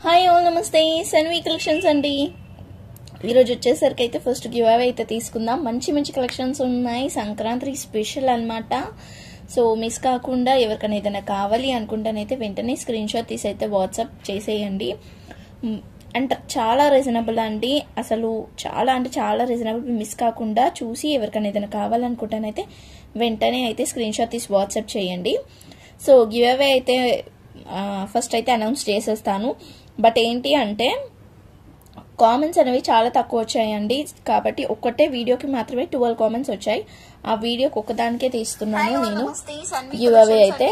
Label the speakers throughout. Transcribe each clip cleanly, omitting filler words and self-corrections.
Speaker 1: Hi all నమస్తే Sanvi collections అండి ఈరోజు వచ్చేసరికి అయితే ఫస్ట్ గివ్ అవే అయితే తీసుకుందాం మంచి మంచి కలెక్షన్స్ ఉన్నాయి సంక్రాంతి స్పెషల్ అన్నమాట సో మిస్ కాకుండా ఎవరికైనా ఏదైనా కావాలి అనుకుంటేనైతే వెంటనే స్క్రీన్ షాట్ తీసి అయితే వాట్సాప్ చేసేయండి అంటే చాలా రీజనబుల్ అండి అసలు చాలా అంటే చాలా రీజనబుల్ మిస్ కాకుండా చూసి ఎవరికైనా ఏదైనా కావాలనుకుంటేనైతే వెంటనే అయితే స్క్రీన్ షాట్ తీసి వాట్సాప్ చేయండి సో గివ్ అవే అయితే ఫస్ట్ అయితే అనౌన్స్ చేసేస్తాను బట్ ఏంటి అంటే కామెంట్స్ అనేవి చాలా తక్కువ వచ్చాయండి కాబట్టి ఒక్కటే వీడియోకి మాత్రమే 12 కామెంట్స్ వచ్చాయి ఆ వీడియోకి ఒక్కదానికే తీస్తున్నాను నేను గివ్ అవే అయితే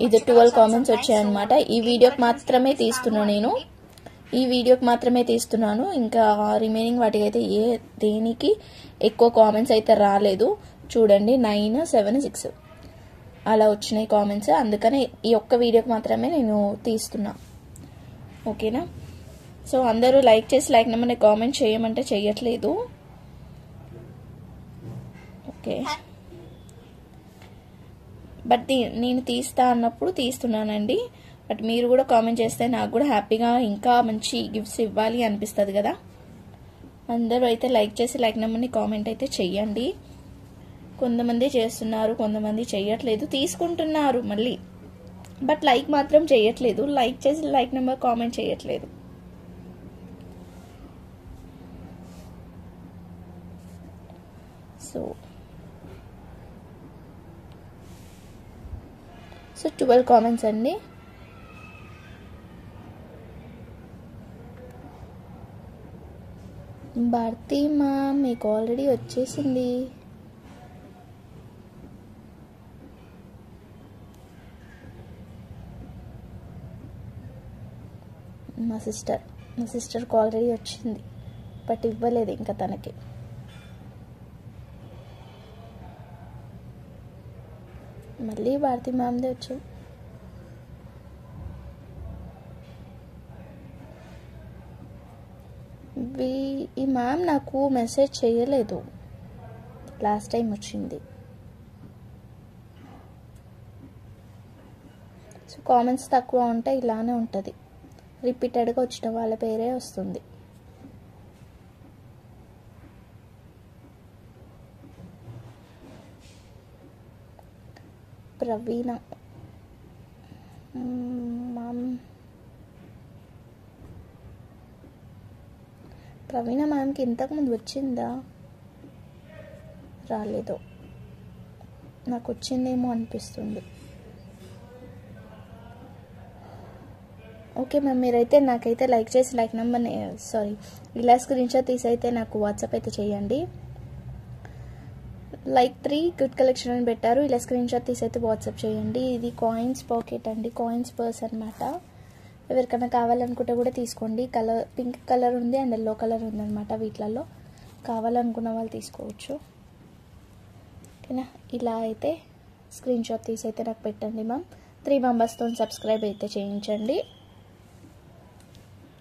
Speaker 1: ఇది 12 కామెంట్స్ వచ్చాయన్నమాట ఈ వీడియోకి మాత్రమే తీస్తున్నాను నేను ఈ వీడియోకి మాత్రమే తీస్తున్నాను ఇంకా రిమైనింగ్ వాటికి అయితే దేనికి ఎక్కువ కామెంట్స్ అయితే రాలేదు చూడండి 9 7 6 అలా వచ్చినాయి కామెంట్స్ అందుకనే ఈ ఒక్క వీడియోకి మాత్రమే నేను తీస్తున్నా ఓకేనా సో అందరూ లైక్ చేసి లైక్ నెంబర్ని కామెంట్ చేయమంటే చేయట్లేదు ఓకే బట్ నేను తీస్తా అన్నప్పుడు తీస్తున్నానండి బట్ మీరు కూడా కామెంట్ చేస్తే నాకు కూడా హ్యాపీగా ఇంకా మంచి గిఫ్ట్స్ ఇవ్వాలి అనిపిస్తుంది కదా అందరూ అయితే లైక్ చేసి లైక్ నెంబర్ని కామెంట్ అయితే చెయ్యండి కొంతమంది చేస్తున్నారు కొంతమంది చేయట్లేదు తీసుకుంటున్నారు మళ్ళీ బట్ లైక్ మాత్రం చేయట్లేదు లైక్ చేసి లైక్ నెంబర్ కామెంట్ చేయట్లేదు సో 12 కామెంట్స్ అండి భారతి మా మీకు ఆల్రెడీ వచ్చేసింది మా సిస్టర్కి ఆల్రెడీ వచ్చింది బట్ ఇవ్వలేదు ఇంకా తనకి మళ్ళీ భారతి మ్యామ్దే వచ్చు ఈ మ్యామ్ నాకు మెసేజ్ చేయలేదు లాస్ట్ టైం వచ్చింది సో కామెంట్స్ తక్కువ ఉంటే ఇలానే ఉంటుంది రిపీటెడ్గా వచ్చిన వాళ్ళ పేరే వస్తుంది ప్రవీణ మ్యామ్కి ఇంతకుముందు వచ్చిందా రాలేదు నాకు వచ్చిందేమో అనిపిస్తుంది ఓకే మ్యామ్ మీరైతే నాకైతే లైక్ చేసి లైక్ నెంబర్ ఇలా స్క్రీన్ షాట్ తీసి అయితే నాకు వాట్సాప్ అయితే చేయండి లైక్ 3 గుడ్ కలెక్షన్ అని పెట్టారు ఇలా స్క్రీన్ షాట్ తీసి అయితే వాట్సాప్ చేయండి ఇది కాయిన్స్ పాకెట్ అండి కాయిన్స్ పర్స్ అనమాట ఎవరికైనా కావాలనుకుంటే కూడా తీసుకోండి కలర్ పింక్ కలర్ ఉంది అండ్ ఎల్లో కలర్ ఉందన్నమాట వీటిలలో కావాలనుకున్న వాళ్ళు తీసుకోవచ్చు ఓకేనా ఇలా అయితే స్క్రీన్ షాట్ తీసి అయితే నాకు పెట్టండి మ్యామ్ 3 మెంబర్స్తో సబ్స్క్రైబ్ అయితే చేయించండి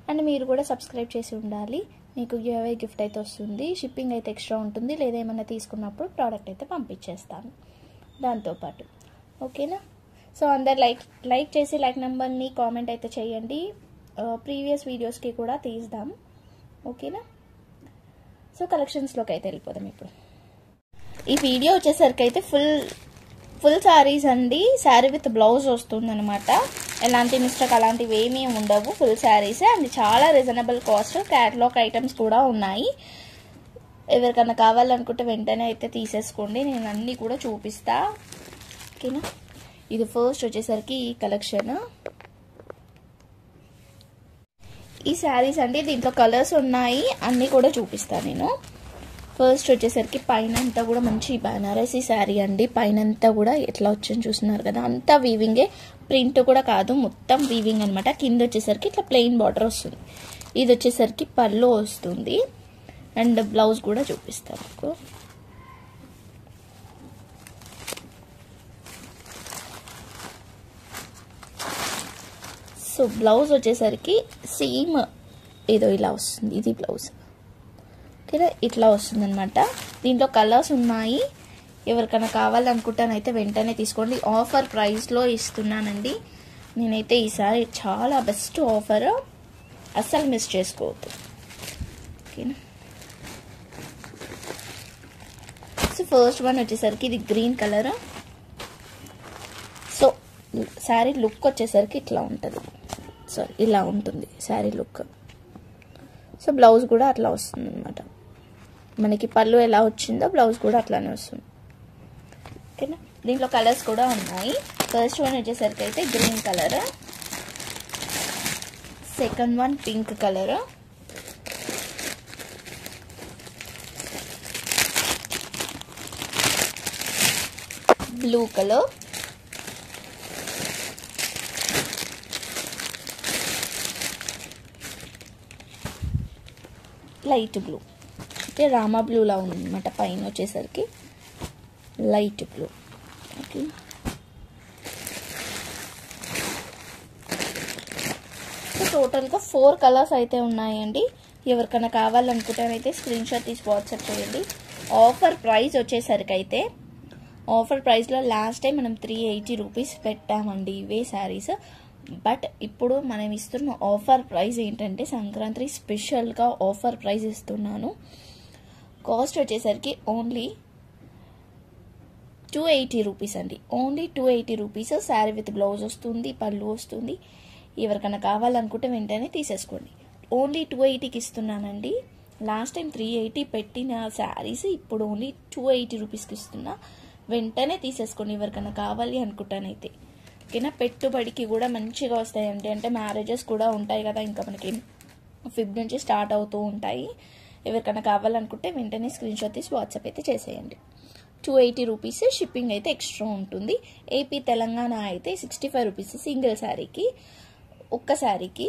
Speaker 1: అండ్ మీరు కూడా సబ్స్క్రైబ్ చేసి ఉండాలి మీకు గివ్ అవే గిఫ్ట్ అయితే వస్తుంది షిప్పింగ్ అయితే ఎక్స్ట్రా ఉంటుంది లేదా ఏమైనా తీసుకున్నప్పుడు ప్రోడక్ట్ అయితే పంపించేస్తాను దాంతోపాటు ఓకేనా సో అందరు లైక్ చేసి లైక్ నెంబర్ని కామెంట్ అయితే చేయండి ప్రీవియస్ వీడియోస్కి కూడా తీద్దాం ఓకేనా సో కలెక్షన్స్లోకి అయితే వెళ్ళిపోదాం ఇప్పుడు ఈ వీడియో వచ్చేసరికి అయితే ఫుల్ శారీస్ అండి శారీ విత్ బ్లౌజ్ వస్తుంది అనమాట ఎలాంటి మిస్టేక్ అలాంటివి ఏమీ ఉండవు ఫుల్ శారీస్ అండ్ చాలా రీజనబుల్ కాస్ట్ క్యాటలాగ్ ఐటమ్స్ కూడా ఉన్నాయి ఎవరికైనా కావాలనుకుంటే వెంటనే అయితే తీసేసుకోండి నేను అన్నీ కూడా చూపిస్తా ఓకేనా ఇది ఫస్ట్ వచ్చేసరికి ఈ కలెక్షన్ ఈ శారీస్ అండి దీంట్లో కలర్స్ ఉన్నాయి అన్నీ కూడా చూపిస్తాను నేను ఫస్ట్ వచ్చేసరికి పైన అంతా కూడా మంచి బనారసి శారీ అండి పైన అంతా కూడా ఎట్లా వచ్చింది చూస్తున్నారు కదా అంతా వీవింగే ప్రింట్ కూడా కాదు మొత్తం వీవింగ్ అనమాట కింద వచ్చేసరికి ఇట్లా ప్లెయిన్ బార్డర్ వస్తుంది ఇది వచ్చేసరికి పళ్ళు వస్తుంది అండ్ బ్లౌజ్ కూడా చూపిస్తాను మీకు సో బ్లౌజ్ వచ్చేసరికి సేమ్ ఏదో ఇలా వస్తుంది ఇది బ్లౌజ్ ఓకేనా ఇట్లా వస్తుంది అనమాట దీంట్లో కలర్స్ ఉన్నాయి ఎవరికైనా కావాలనుకుంటానైతే వెంటనే తీసుకోండి ఆఫర్ ప్రైస్లో ఇస్తున్నానండి నేనైతే ఈసారి చాలా బెస్ట్ ఆఫర్, అస్సలు మిస్ చేసుకోవద్దు. ఓకేనా. సో ఫస్ట్ వన్ వచ్చేసరికి ఇది green colour. So sari look వచ్చేసరికి ఇట్లా ఉంటుంది, సారీ ఇలా ఉంటుంది శారీ లుక్. సో బ్లౌజ్ కూడా అట్లా వస్తుంది అనమాట. మనకి పళ్ళు ఎలా వచ్చిందో బ్లౌజ్ కూడా అట్లానే వస్తుంది. ఓకేనా. దీంట్లో కలర్స్ కూడా ఉన్నాయి. ఫస్ట్ వన్ వచ్చేసరికి అయితే green colour, second one pink colour, blue colour, light blue, అంటే రామా బ్లూలా ఉందన్నమాట. పైన వచ్చేసరికి లైట్ బ్లూ. ఓకే. సో టోటల్గా 4 కలర్స్ అయితే ఉన్నాయండి. ఎవరికైనా కావాలనుకుంటేనైతే స్క్రీన్ షాట్ తీసి వాట్సాప్ చేయండి. ఆఫర్ ప్రైస్ వచ్చేసరికి అయితే, ఆఫర్ ప్రైస్లో లాస్ట్ టైం మనం 380 రూపీస్ పెట్టామండి ఇవే శారీస్. బట్ ఇప్పుడు మనం ఇస్తున్న ఆఫర్ ప్రైస్ ఏంటంటే సంక్రాంతి స్పెషల్గా ఆఫర్ ప్రైస్ ఇస్తున్నాను. కాస్ట్ వచ్చేసరికి ఓన్లీ 280 రూపీస్ అండి. Only 280 rupees. Sari with blouse వస్తుంది, పళ్ళు వస్తుంది. ఎవరికైనా కావాలనుకుంటే వెంటనే తీసేసుకోండి. ఓన్లీ 280కి ఇస్తున్నానండి. లాస్ట్ టైం 380 పెట్టిన శారీస్ ఇప్పుడు ఓన్లీ 280 రూపీస్కి ఇస్తున్నా. వెంటనే తీసేసుకోండి ఎవరికైనా కావాలి అనుకుంటానైతే. ఓకేనా. పెట్టుబడికి కూడా మంచిగా వస్తాయండి. అంటే మ్యారేజెస్ కూడా ఉంటాయి కదా, ఇంకా మనకి ఫిబ్ నుంచి స్టార్ట్ అవుతూ ఉంటాయి. ఎవరికైనా కావాలనుకుంటే వెంటనే స్క్రీన్ షాట్ తీసి వాట్సాప్ అయితే చేసేయండి. 280 రూపీస్. షిప్పింగ్ అయితే ఎక్స్ట్రా ఉంటుంది. ఏపీ తెలంగాణ అయితే 65 రూపీస్ సింగిల్ శారీకి, ఒక్క శారీకి.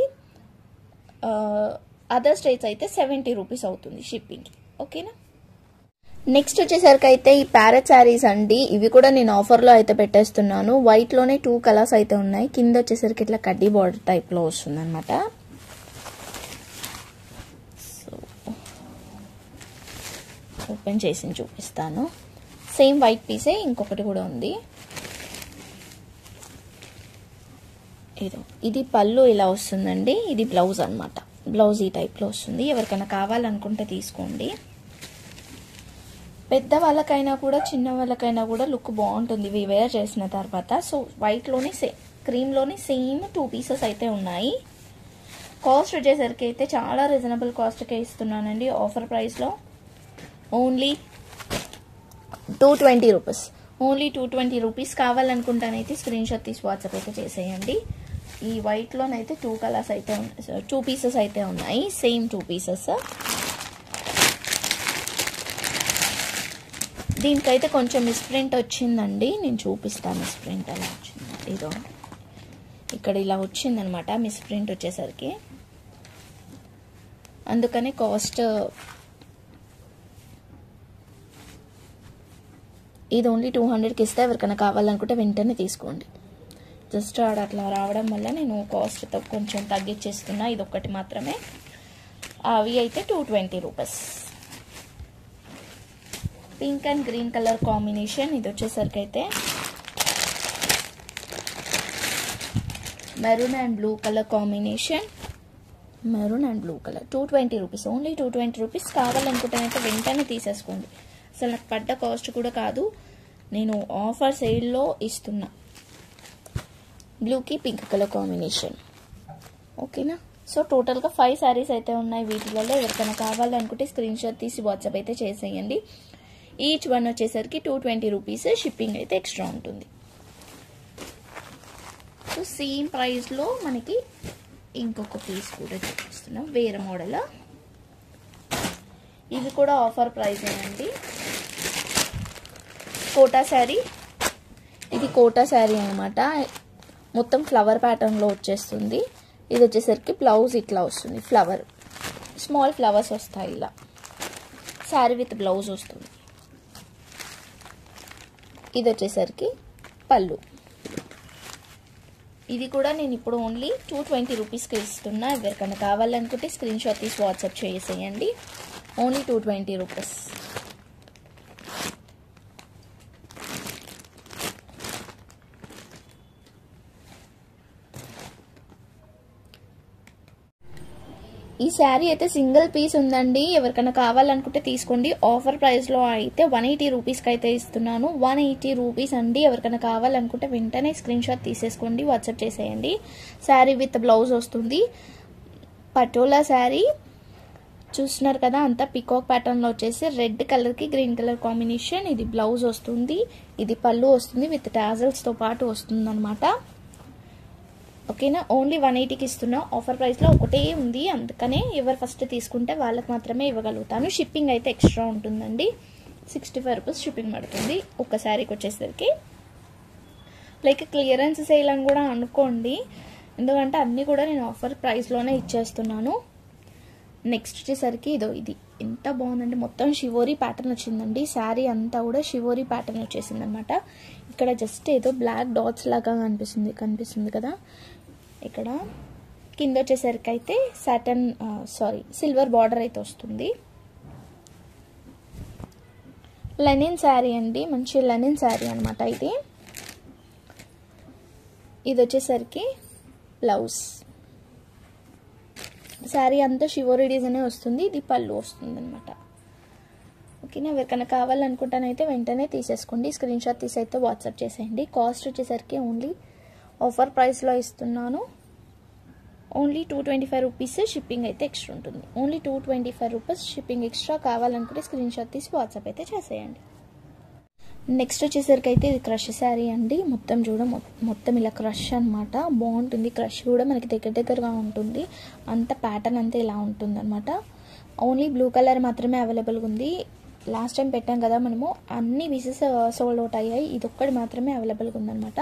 Speaker 1: అదర్ స్టేట్స్ అయితే 70 రూపీస్ అవుతుంది షిప్పింగ్కి. ఓకేనా. నెక్స్ట్ వచ్చేసరికి అయితే ఈ ప్యారెట్ శారీస్ అండి. ఇవి కూడా నేను ఆఫర్లో అయితే పెట్టేస్తున్నాను. వైట్లోనే 2 కలర్స్ అయితే ఉన్నాయి. కింద వచ్చేసరికి ఇట్లా కడ్డీ బార్డర్ టైప్లో వస్తుంది అనమాట. సో ఓపెన్ చేసి చూపిస్తాను. సేమ్ వైట్ పీసే ఇంకొకటి కూడా ఉంది. ఇది పళ్ళు ఇలా వస్తుందండి. ఇది బ్లౌజ్ అనమాట. బ్లౌజ్ ఈ టైప్లో వస్తుంది. ఎవరికైనా కావాలనుకుంటే తీసుకోండి. పెద్ద వాళ్ళకైనా కూడా చిన్న వాళ్ళకైనా కూడా లుక్ బాగుంటుంది ఇవి వేర్ చేసిన తర్వాత. సో వైట్లోనే క్రీమ్లోనే సేమ్ 2 పీసెస్ అయితే ఉన్నాయి. కాస్ట్ వచ్చేసరికి అయితే చాలా రీజనబుల్ కాస్ట్కే ఇస్తున్నానండి ఆఫర్ ప్రైస్లో. Only 220 rupees. Only 220 rupees. కావాలనుకుంటానైతే స్క్రీన్ షాట్ తీసి వాట్సాప్ అయితే చేసేయండి. ఈ వైట్లోనైతే 2 కలర్స్ అయితే ఉన్నాయి, 2 పీసెస్ అయితే ఉన్నాయి. Same 2 pieces. దీనికైతే కొంచెం మిస్ప్రింట్ వచ్చిందండి. నేను చూపిస్తాను మిస్ప్రింట్ ఎలా వచ్చింది. ఇదో ఇక్కడ ఇలా వచ్చిందనమాట మిస్ప్రింట్ వచ్చేసరికి. అందుకనే కాస్ట్ ఇది ఓన్లీ 200కి ఇస్తే ఎవరికైనా కావాలనుకుంటే వెంటనే తీసుకోండి. జస్ట్ అట్లా రావడం వల్ల నేను కాస్ట్తో కొంచెం తగ్గించేస్తున్నా. ఇది ఒక్కటి మాత్రమే. అవి అయితే 220 rupees. Pink and green colour combination. ఇది వచ్చేసరికి అయితే maroon and blue colour combination. Maroon and blue colour 220 rupees. Only 220 rupees. కావాలనుకుంటేనైతే వెంటనే తీసేసుకోండి. అసలు నాకు పడ్డ కాస్ట్ కూడా కాదు, నేను ఆఫర్ సేల్లో ఇస్తున్నా. బ్లూకి పింక్ కలర్ కాంబినేషన్. ఓకేనా. సో టోటల్గా 5 శారీస్ అయితే ఉన్నాయి. వీటిలలో ఎవరికైనా కావాలనుకుంటే స్క్రీన్ షాట్ తీసి వాట్సాప్ అయితే చేసేయండి. ఈచ్ వన్ వచ్చేసరికి 220 రూపీస్. షిప్పింగ్ అయితే ఎక్స్ట్రా ఉంటుంది. సో సేమ్ ప్రైస్లో మనకి ఇంకొక పీస్ కూడా చూపిస్తున్నాం వేరే మోడల్. ఇది కూడా ఆఫర్ ప్రైజేనండి. కోటా శారీ. ఇది కోటా శారీ అనమాట. మొత్తం ఫ్లవర్ ప్యాటర్న్లో వచ్చేస్తుంది. ఇది వచ్చేసరికి బ్లౌజ్ ఇట్లా వస్తుంది. ఫ్లవర్ స్మాల్ ఫ్లవర్స్ వస్తాయి ఇలా. శారీ విత్ బ్లౌజ్ వస్తుంది. ఇది వచ్చేసరికి పళ్ళు. ఇది కూడా నేను ఇప్పుడు ఓన్లీ 220 రూపీస్కి ఇస్తున్నా. ఎవరికైనా కావాలనుకుంటే స్క్రీన్ షాట్ తీసి వాట్సాప్ చేసేయండి. Only 220 rupees. ఈ శారీ అయితే సింగిల్ పీస్ ఉందండి, ఎవరికైనా కావాలనుకుంటే తీసుకోండి. ఆఫర్ ప్రైస్లో అయితే 180 రూపీస్కి అయితే ఇస్తున్నాను. 180 రూపీస్ అండి. ఎవరికైనా కావాలనుకుంటే వెంటనే స్క్రీన్ షాట్ తీసేసుకోండి, వాట్సాప్ చేసేయండి. శారీ విత్ బ్లౌజ్ వస్తుంది. పటోలా శారీ చూస్తున్నారు కదా, అంతా పికాక్ ప్యాటర్న్లో వచ్చేసి రెడ్ కలర్కి గ్రీన్ కలర్ కాంబినేషన్. ఇది బ్లౌజ్ వస్తుంది, ఇది పళ్ళు వస్తుంది, విత్ టాజల్స్తో పాటు వస్తుంది అనమాట. ఓకేనా, ఓన్లీ 180కి ఇస్తున్నా. ఆఫర్ ప్రైస్లో ఒకటే ఉంది, అందుకనే ఎవరు ఫస్ట్ తీసుకుంటే వాళ్ళకి మాత్రమే ఇవ్వగలుగుతాను. షిప్పింగ్ అయితే ఎక్స్ట్రా ఉంటుందండి, 65 రూపీస్ షిప్పింగ్ పడుతుంది ఒక శారీకి వచ్చేసరికి. లైక్ క్లియరెన్స్ సేల్ అని కూడా అనుకోండి, ఎందుకంటే అన్నీ కూడా నేను ఆఫర్ ప్రైస్లోనే ఇచ్చేస్తున్నాను. నెక్స్ట్ వచ్చేసరికి ఇది ఎంత బాగుందండి, మొత్తం షివోరీ ప్యాటర్న్ వచ్చిందండి. శారీ అంతా కూడా షివోరీ ప్యాటర్న్ వచ్చేసింది అనమాట. ఇక్కడ జస్ట్ ఏదో బ్లాక్ డాట్స్ లాగా కనిపిస్తుంది కదా. ఇక్కడ కింద వచ్చేసరికి అయితే సిల్వర్ బార్డర్ అయితే వస్తుంది. లెనిన్ శారీ అండి, మంచి లెనిన్ శారీ అనమాట. ఇది వచ్చేసరికి బ్లౌజ్. శారీ అంతా షివోరీ డిజైన్ వస్తుంది, ఇది పళ్ళు వస్తుంది అనమాట. ఓకేనా, ఎవరికైనా కావాలనుకుంటానైతే వెంటనే తీసేసుకోండి, స్క్రీన్ షాట్ తీసి అయితే వాట్సాప్ చేసేయండి. కాస్ట్ వచ్చేసరికి ఓన్లీ ఆఫర్ ప్రైస్లో ఇస్తున్నాను. ఓన్లీ 225 రూపీస్ షిప్పింగ్ అయితే ఎక్స్ట్రా ఉంటుంది. Only 225 rupees shipping extra. కావాలనుకుంటే స్క్రీన్ షాట్ తీసి వాట్సాప్ అయితే చేసేయండి. నెక్స్ట్ వచ్చేసరికి అయితే ఇది క్రష్ శారీ అండి. మొత్తం ఇలా క్రష్ అనమాట, బాగుంటుంది. క్రష్ కూడా మనకి దగ్గరగా ఉంటుంది, అంత ప్యాటర్న్ అంతా ఇలా ఉంటుంది అనమాట. ఓన్లీ బ్లూ కలర్ మాత్రమే అవైలబుల్గా ఉంది. లాస్ట్ టైం పెట్టాం కదా మనము, అన్ని పీసెస్ సోల్డ్ అవుట్ అయ్యాయి, ఇది ఒక్కటి మాత్రమే అవైలబుల్గా ఉందన్నమాట.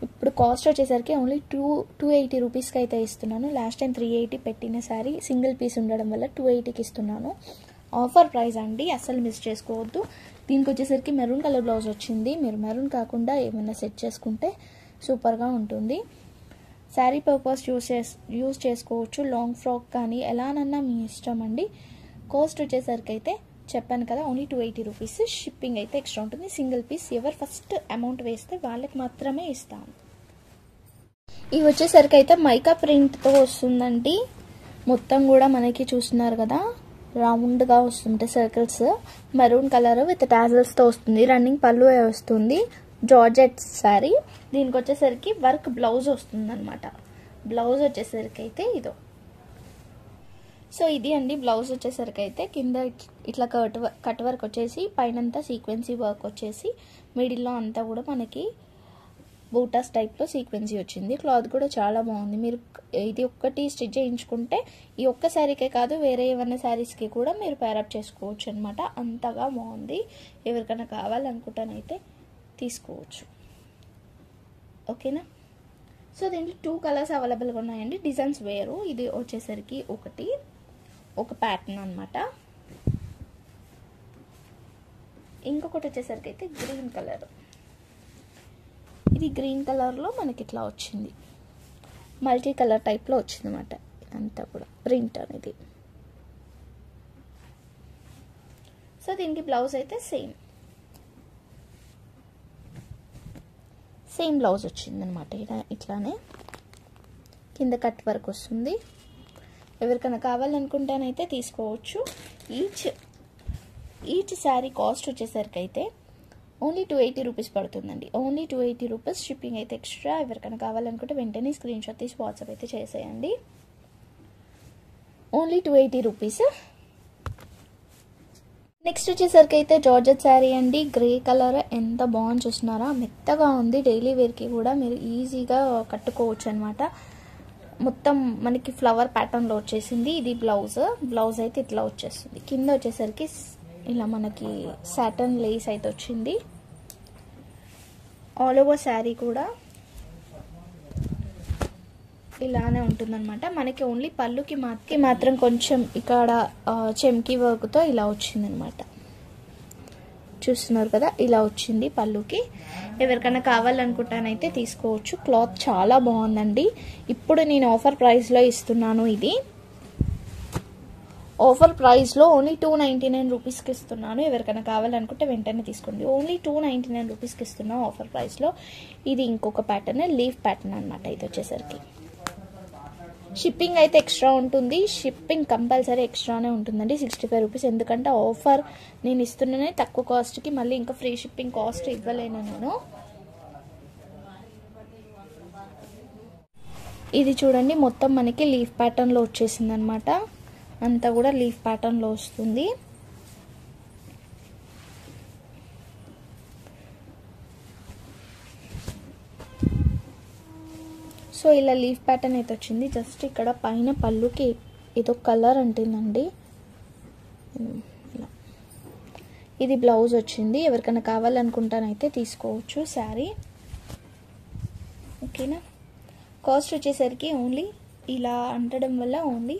Speaker 1: ఇప్పుడు కాస్ట్ వచ్చేసరికి ఓన్లీ 280 రూపీస్కి అయితే ఇస్తున్నాను. లాస్ట్ టైం 380 పెట్టిన శారీ సింగిల్ పీస్ ఉండడం వల్ల 280కి ఇస్తున్నాను. ఆఫర్ ప్రైస్ అండి, అస్సలు మిస్ చేసుకోవద్దు. దీనికి వచ్చేసరికి మెరూన్ కలర్ బ్లౌజ్ వచ్చింది. మీరు మెరూన్ కాకుండా ఏమైనా సెట్ చేసుకుంటే సూపర్గా ఉంటుంది. శారీ పర్పస్ యూస్ చేసుకోవచ్చు, లాంగ్ ఫ్రాక్ కానీ ఎలానన్నా మీ ఇష్టం అండి. కాస్ట్ వచ్చేసరికి అయితే చెప్పాను కదా, ఓన్లీ 280 రూపీస్. షిప్పింగ్ అయితే ఎక్స్ట్రా ఉంటుంది. సింగిల్ పీస్ ఎవరు ఫస్ట్ అమౌంట్ వేస్తే వాళ్ళకి మాత్రమే ఇస్తాను. ఇవి వచ్చేసరికి అయితే మైకా ప్రింట్తో వస్తుందండి. మొత్తం కూడా మనకి చూస్తున్నారు కదా, రౌండ్గా వస్తుంటాయి సర్కిల్స్. మెరూన్ కలర్ విత్ టాజల్స్తో వస్తుంది. రన్నింగ్ పళ్ళు వస్తుంది. జార్జెట్ శారీ. దీనికి వచ్చేసరికి వర్క్ బ్లౌజ్ వస్తుంది అనమాట. బ్లౌజ్ వచ్చేసరికి అయితే సో ఇది అండి బ్లౌజ్ వచ్చేసరికి అయితే కింద ఇట్లా కట్ వర్క్ వచ్చేసి పైనంతా సీక్వెన్సీ వర్క్ వచ్చేసి మిడిల్లో అంతా కూడా మనకి బూటాస్ టైప్లో సీక్వెన్సీ వచ్చింది. క్లాత్ కూడా చాలా బాగుంది. మీరు ఇది ఒక్కటి స్టిచ్ చేయించుకుంటే ఈ ఒక్క శారీకే కాదు, వేరే ఏమైనా శారీస్కి కూడా మీరు పేరప్ చేసుకోవచ్చు అనమాట. అంతగా బాగుంది. ఎవరికైనా కావాలనుకుంటానైతే తీసుకోవచ్చు. ఓకేనా, సో దీంట్లో 2 కలర్స్ అవైలబుల్గా ఉన్నాయండి. డిజైన్స్ వేరు. ఇది వచ్చేసరికి ఒక ప్యాటర్న్ అనమాట. ఇంకొకటి వచ్చేసరికి అయితే గ్రీన్ కలర్. ఇది గ్రీన్ కలర్లో మనకి ఇట్లా వచ్చింది, మల్టీ కలర్ టైప్లో వచ్చింది అనమాట. ఇదంతా కూడా ప్రింట్ అనేది. సో దీనికి బ్లౌజ్ అయితే సేమ్ బ్లౌజ్ వచ్చింది అనమాట. ఇట్లానే కింద కట్ వర్క్ వస్తుంది. ఎవరికైనా కావాలనుకుంటేనైతే తీసుకోవచ్చు. ఈచ్ శారీ కాస్ట్ వచ్చేసరికి అయితే ఓన్లీ 280 రూపీస్ పడుతుందండి. ఓన్లీ 280 రూపీస్ షిప్పింగ్ అయితే ఎక్స్ట్రా. ఎవరికైనా కావాలనుకుంటే వెంటనే స్క్రీన్ షాట్ తీసి వాట్సాప్ అయితే చేసేయండి. Only 280 rupees. నెక్స్ట్ వచ్చేసరికి అయితే జార్జెట్ శారీ అండి. గ్రే కలర్ ఎంత బాగుంది చూస్తున్నారా, మెత్తగా ఉంది. డైలీ వేర్కి కూడా మీరు ఈజీగా కట్టుకోవచ్చు అనమాట. మొత్తం మనకి ఫ్లవర్ ప్యాటర్న్లో వచ్చేసింది. ఇది బ్లౌజ్ అయితే ఇట్లా వచ్చేస్తుంది. కింద వచ్చేసరికి ఇలా మనకి సాటన్ లేస్ అయితే వచ్చింది. ఆల్ ఓవర్ శారీ కూడా ఇలానే ఉంటుందన్నమాట. మనకి ఓన్లీ పళ్ళుకి మాత్రం కొంచెం ఇక్కడ చెమ్కీ వర్క్తో ఇలా వచ్చిందనమాట. చూస్తున్నారు కదా, ఇలా వచ్చింది పళ్ళుకి. ఎవరికైనా కావాలనుకుంటానైతే తీసుకోవచ్చు. క్లాత్ చాలా బాగుందండి. ఇప్పుడు నేను ఆఫర్ ప్రైస్లో ఇస్తున్నాను. ఇది ఆఫర్ ప్రైస్లో ఓన్లీ 299 రూపీస్కి ఇస్తున్నాను. ఎవరికైనా కావాలనుకుంటే వెంటనే తీసుకోండి. ఓన్లీ 299 రూపీస్కి ఇస్తున్నాను ఆఫర్ ప్రైస్లో. ఇది ఇంకొక ప్యాటర్న్, లీఫ్ ప్యాటర్న్ అనమాట. ఇది వచ్చేసరికి షిప్పింగ్ అయితే ఎక్స్ట్రా ఉంటుంది, షిప్పింగ్ కంపల్సరీ ఎక్స్ట్రానే ఉంటుందండి 65 రూపీస్. ఎందుకంటే ఆఫర్ నేను ఇస్తున్నానే తక్కువ కాస్ట్కి, మళ్ళీ ఇంకా ఫ్రీ షిప్పింగ్ కాస్ట్ ఇవ్వలేను నేను. ఇది చూడండి మొత్తం మనకి లీఫ్ ప్యాటర్న్లో వచ్చేసింది అనమాట, అంతా కూడా లీఫ్ ప్యాటర్న్లో వస్తుంది. సో ఇలా లీఫ్ ప్యాటర్న్ అయితే వచ్చింది. జస్ట్ ఇక్కడ పైన పళ్ళుకి ఏదో కలర్ అంటుందండి. ఇది బ్లౌజ్ వచ్చింది. ఎవరికైనా కావాలనుకుంటానైతే తీసుకోవచ్చు శారీ. ఓకేనా. కాస్ట్ వచ్చేసరికి ఓన్లీ ఇలా అంటడం వల్ల ఓన్లీ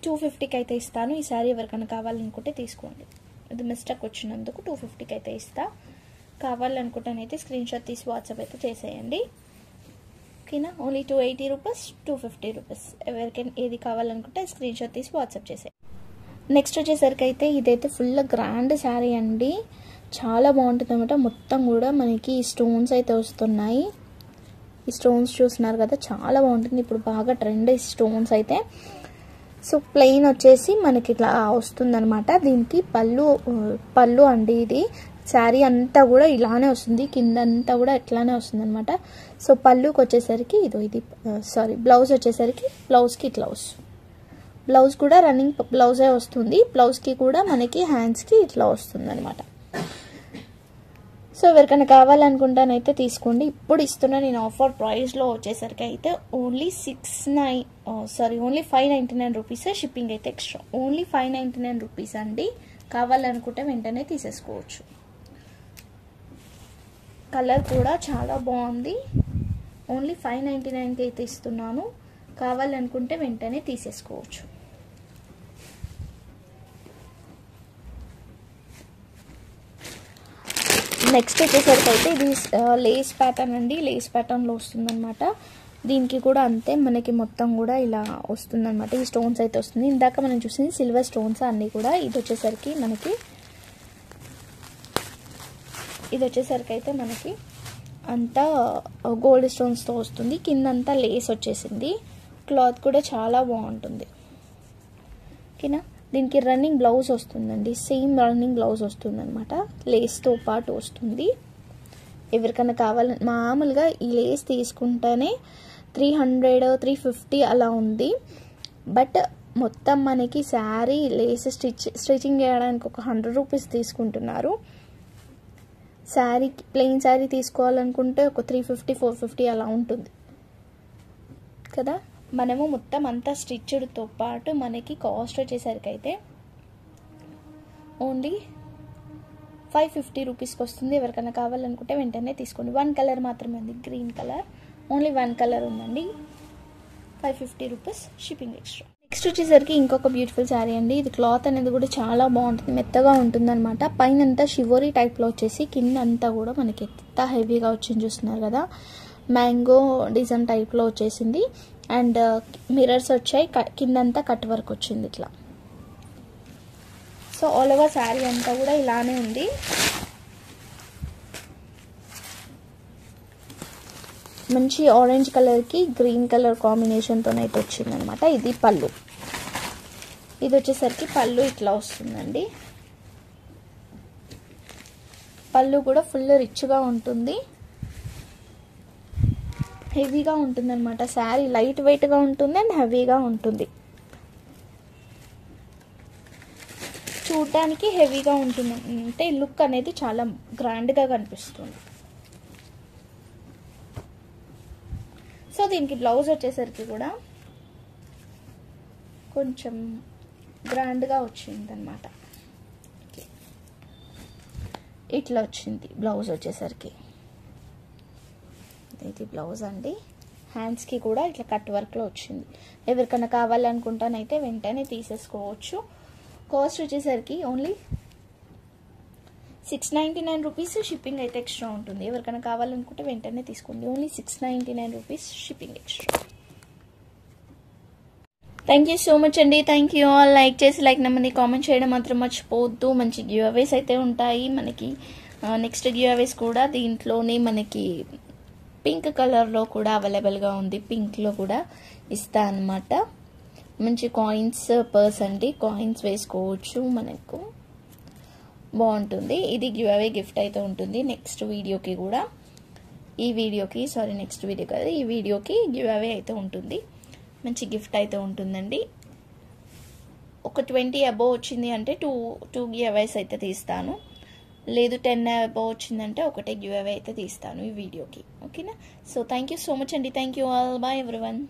Speaker 1: 250కి అయితే ఇస్తాను. ఈ శారీ ఎవరికైనా కావాలనుకుంటే తీసుకోండి. ఇది మిస్టేక్ వచ్చినందుకు 250కి అయితే ఇస్తా. కావాలనుకుంటానైతే స్క్రీన్ షాట్ తీసి వాట్సాప్ అయితే చేసేయండి. ఓకేనా. Only 280 rupees, 250 rupees. ఎవరికైనా ఏది కావాలనుకుంటే స్క్రీన్ షాట్ తీసి వాట్సాప్ చేసేయండి. నెక్స్ట్ వచ్చేసరికి అయితే ఇదైతే ఫుల్ గ్రాండ్ శారీ అండి, చాలా బాగుంటుంది అనమాట. మొత్తం కూడా మనకి స్టోన్స్ అయితే వస్తున్నాయి. ఈ స్టోన్స్ చూస్తున్నారు కదా, చాలా బాగుంటుంది. ఇప్పుడు బాగా ట్రెండ్ ఈ స్టోన్స్ అయితే. సో ప్లెయిన్ వచ్చేసి మనకి ఇట్లా వస్తుందన్నమాట. దీనికి పళ్ళు అండి. ఇది శారీ అంతా కూడా ఇలానే వస్తుంది, కింద అంతా కూడా ఇట్లానే వస్తుంది అనమాట. సో పళ్ళుకి వచ్చేసరికి ఇది బ్లౌజ్ వచ్చేసరికి బ్లౌజ్కి ఇట్లా వస్తుంది. బ్లౌజ్ కూడా రన్నింగ్ బ్లౌజే వస్తుంది. బ్లౌజ్కి కూడా మనకి హ్యాండ్స్కి ఇట్లా వస్తుంది అనమాట. సో ఎవరికైనా కావాలనుకుంటానైతే తీసుకోండి. ఇప్పుడు ఇస్తున్న నేను ఆఫర్ ప్రైస్లో వచ్చేసరికి అయితే ఓన్లీ 599 రూపీస్. షిప్పింగ్ అయితే ఎక్స్ట్రా. ఓన్లీ 599 రూపీస్ అండి. కావాలనుకుంటే వెంటనే తీసేసుకోవచ్చు. కలర్ కూడా చాలా బాగుంది. ఓన్లీ 599కి అయితే ఇస్తున్నాను. కావాలనుకుంటే వెంటనే తీసేసుకోవచ్చు. నెక్స్ట్ వచ్చేసరికి అయితే ఇది లేస్ ప్యాటర్న్ అండి. లేస్ ప్యాటర్న్లో వస్తుందన్నమాట. దీనికి కూడా అంతే, మనకి మొత్తం కూడా ఇలా వస్తుందన్నమాట. ఈ స్టోన్స్ అయితే వస్తుంది. ఇందాక మనం చూసింది సిల్వర్ స్టోన్స్ అన్నీ కూడా. ఇది వచ్చేసరికి అయితే మనకి అంతా గోల్డ్ స్టోన్స్తో వస్తుంది. కిందంతా లేస్ వచ్చేసింది. క్లాత్ కూడా చాలా బాగుంటుంది. ఓకేనా. దీనికి రన్నింగ్ బ్లౌజ్ వస్తుందండి. సేమ్ రన్నింగ్ బ్లౌజ్ వస్తుంది అనమాట, లేస్తో పాటు వస్తుంది. ఎవరికైనా మామూలుగా ఈ లేస్ తీసుకుంటేనే 300-350 అలా ఉంది. బట్ మొత్తం మనకి శారీ లేస్ స్టిచ్చింగ్ చేయడానికి ఒక 100 రూపీస్ తీసుకుంటున్నారు. ప్లెయిన్ శారీ తీసుకోవాలనుకుంటే ఒక 350-450 అలా ఉంటుంది కదా. మనము మొత్తం అంతా స్టిచ్డ్తో పాటు మనకి కాస్ట్ వచ్చేసరికి అయితే ఓన్లీ 550 రూపీస్కి వస్తుంది. ఎవరికైనా కావాలనుకుంటే వెంటనే తీసుకోండి. 1 కలర్ మాత్రమే ఉంది, గ్రీన్ కలర్. ఓన్లీ 1 కలర్ ఉందండి. 550 రూపీస్, షిప్పింగ్ ఎక్స్ట్రా. నెక్స్ట్ వచ్చేసరికి ఇంకొక బ్యూటిఫుల్ శారీ అండి. ఇది క్లాత్ అనేది కూడా చాలా బాగుంటుంది, మెత్తగా ఉంటుంది అనమాట. పైన అంతా షివోరీ టైప్లో వచ్చేసి కింద అంతా కూడా మనకి ఎంత హెవీగా వచ్చింది చూస్తున్నారు కదా. మ్యాంగో డిజైన్ టైప్లో వచ్చేసింది. అండ్ మిర్రర్స్ వచ్చాయి. కిందంతా కట్ వర్క్ వచ్చింది ఇట్లా. సో ఆల్ ఓవర్ శారీ అంతా కూడా ఇలానే ఉంది. మంచి ఆరెంజ్ కలర్కి గ్రీన్ కలర్ కాంబినేషన్తోనైతే వచ్చింది అనమాట. ఇది పళ్ళు. ఇది వచ్చేసరికి పళ్ళు ఇట్లా వస్తుందండి. పళ్ళు కూడా ఫుల్ రిచ్గా ఉంటుంది, హెవీగా ఉంటుంది అనమాట. శారీ లైట్ వెయిట్గా ఉంటుంది అండ్ హెవీగా ఉంటుంది. చూడటానికి హెవీగా ఉంటుంది అంటే లుక్ అనేది చాలా గ్రాండ్గా కనిపిస్తుంది. సో దీనికి బ్లౌజ్ వచ్చేసరికి కూడా కొంచెం గ్రాండ్గా వచ్చింది అనమాట. ఇట్లా వచ్చింది బ్లౌజ్ వచ్చేసరికి. ఇది బ్లౌజ్ అండి. హ్యాండ్స్కి కూడా ఇట్లా కట్ వర్క్లో వచ్చింది. ఎవరికైనా కావాలనుకుంటానైతే వెంటనే తీసేసుకోవచ్చు. కాస్ట్ వచ్చేసరికి ఓన్లీ 699 రూపీస్. షిప్పింగ్ అయితే ఎక్స్ట్రా ఉంటుంది. ఎవరికైనా కావాలనుకుంటే వెంటనే తీసుకోండి. Only 699 rupees, shipping extra. Thank you so much అండి. Thank you all. లైక్ చేసి లైక్ నెంబర్ని కామెంట్ చేయడం మాత్రం మర్చిపోవద్దు. మంచి గివ్ అవేస్ అయితే ఉంటాయి మనకి. నెక్స్ట్ గివ్ అవేస్ కూడా దీంట్లోనే మనకి పింక్ కలర్లో కూడా అవైలబుల్గా ఉంది. పింక్లో కూడా ఇస్తా అన్నమాట. మంచి కాయిన్స్ పర్స్ అండి, కాయిన్స్ వేసుకోవచ్చు, మనకు బాగుంటుంది. ఇది గివ్ అవే గిఫ్ట్ అయితే ఉంటుంది నెక్స్ట్ వీడియోకి కూడా. ఈ వీడియోకి నెక్స్ట్ వీడియో కాదు, ఈ వీడియోకి గివ్ అవే అయితే ఉంటుంది, మంచి గిఫ్ట్ అయితే ఉంటుందండి. ఒక 20 అబోవ్ వచ్చింది అంటే టూ గివ్ అవేస్ అయితే తీస్తాను, లేదు 10 అబోవ్ వచ్చిందంటే ఒకటే గివ్ అవే అయితే తీస్తాను ఈ వీడియోకి. ఓకేనా? So thank you so much అండి. Thank you all. Bye everyone.